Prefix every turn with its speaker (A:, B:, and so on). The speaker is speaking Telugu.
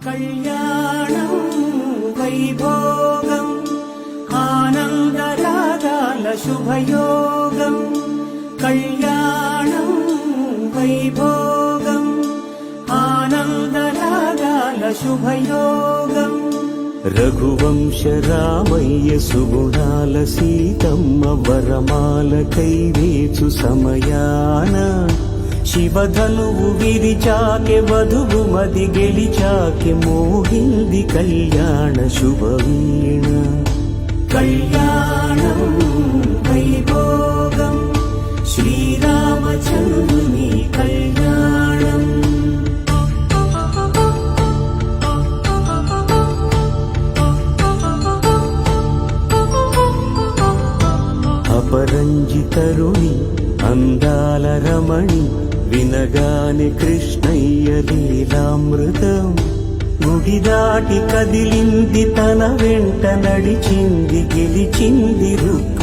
A: కళ్యాణం వైభోగం ఆనందరాగాల శుభయోగం కళ్యాణం వైభోగం ఆనందరాగాల శుభయోగం రఘువంశ రామయ్య సుగుణాల సీతమ్మ వరమాల కైవేచు సమయాన శివధనువు విరిచాకె వధువు మది గెలిచాకె మోహింది కళ్యాణ శుభవీణ కళ్యాణం వైభోగం శ్రీరామచంద్రుని కళ్యాణం అపరంజి తరుణి అందాల రమణి వినగాని కృష్ణయ్య లీలామృతం గుడిదాటి కదిలింది తన వెంట నడిచింది గెలిచింది రుక్మిణి